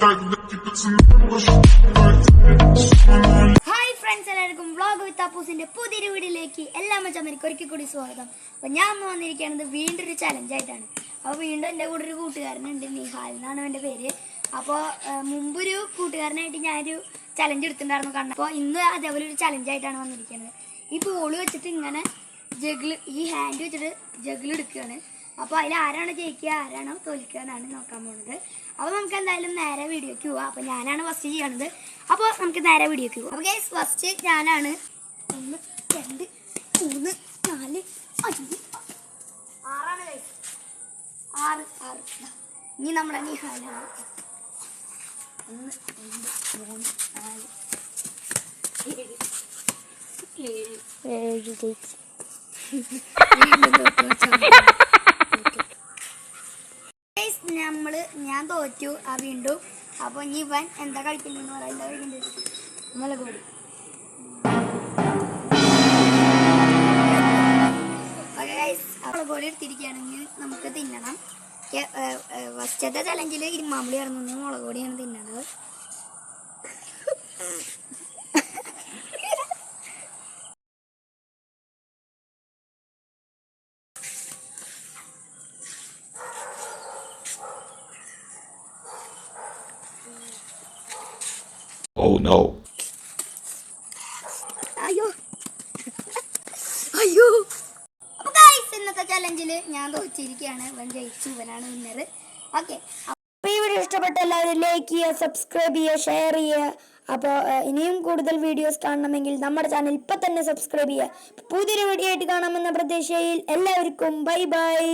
Hi friends, എല്ലാവർക്കും vlog വിത്ത് അപ്പൂസിന്റെ പുതിയൊരു വീഡിയോയിലേക്ക് എല്ലാ മച്ചമ്മർക്ക് ഒരിക്കൽ കൂടി സ്വാഗതം. അപ്പോൾ ഞാൻ വന്നിരിക്കുന്നത് വീണ്ടും ഒരു ചലഞ്ചായിട്ടാണ്. അപ്പോൾ വീണ്ടും എൻ്റെ കൂടെ ഒരു കൂട്ടുകാരനുണ്ട്, നിഹാൽ എന്നാണ് എൻ്റെ പേര്. അപ്പോൾ മുമ്പൊരു കൂട്ടുകാരനായിട്ട് ഞാനൊരു ചലഞ്ച് എടുത്തിട്ടുണ്ടായിരുന്നു കണ്ടു. അപ്പോൾ ഇന്ന് അതേപോലെ ഒരു ചലഞ്ചായിട്ടാണ് വന്നിരിക്കുന്നത്. ഈ ബോള് വെച്ചിട്ട് ഇങ്ങനെ ഈ ഹാൻഡ് വെച്ചിട്ട് ജഗിൾ എടുക്കുകയാണ്. അപ്പോൾ അതിൽ ആരാണ് ജയിക്കുക ആരാണോ തോൽക്കുക എന്നാണ് നോക്കാൻ പോകുന്നത്. അപ്പോൾ നമുക്ക് എന്തായാലും നേരെ വീഡിയോക്ക് പോവാം. അപ്പോൾ ഞാനാണ് ഫസ്റ്റ് ചെയ്യണത്. അപ്പോൾ നമുക്ക് നേരെ വീഡിയോക്ക് പോവാം. അപ്പോൾ ഗൈസ് ഫസ്റ്റ് ഞാനാണ്. 1 2 3 4 5 6 ഗൈസ്. 6 ഇനി നമ്മുടെ നിഹാലാണ്. 1 2 3 4 7 ഞാൻ തോറ്റു വീണ്ടും. അപ്പോൾ ഇനി ഇവൻ എന്താ കളിക്കുന്നതെന്ന് പറയാം. എന്താ കളിക്കുന്നത്? മുളകുപൊടി. മുളകുപൊടി എടുത്തിരിക്കുകയാണെങ്കിൽ നമുക്ക് തിന്നണം. ഫസ്റ്റത്തെ ചലഞ്ചിൽ ഇരുമാമ്പുളി ഇറങ്ങുന്ന മുളകുപൊടിയാണ് തിന്നണത്. Oh no. അയ്യോ അയ്യോ. അപ്പോൾ ഗൈസ് ഇന്നത്തെ ചലഞ്ചിൽ ഞാൻ തോറ്റിരിക്കുകയാണ്. ഇവൻ ജയിച്ചു, ഇവനാണ് വിന്നർ. ഓക്കെ, അപ്പോൾ ഈ വീഡിയോ ഇഷ്ടപ്പെട്ട എല്ലാവരും ലൈക്ക് ചെയ്യുക, സബ്സ്ക്രൈബ് ചെയ്യുക, ഷെയർ ചെയ്യുക. അപ്പോൾ ഇനിയും കൂടുതൽ വീഡിയോസ് കാണണമെങ്കിൽ നമ്മുടെ ചാനൽ ഇപ്പം തന്നെ സബ്സ്ക്രൈബ് ചെയ്യുക. പുതിയൊരു വീഡിയോ ആയിട്ട് കാണാമെന്ന പ്രതീക്ഷയിൽ എല്ലാവർക്കും ബൈ ബൈ.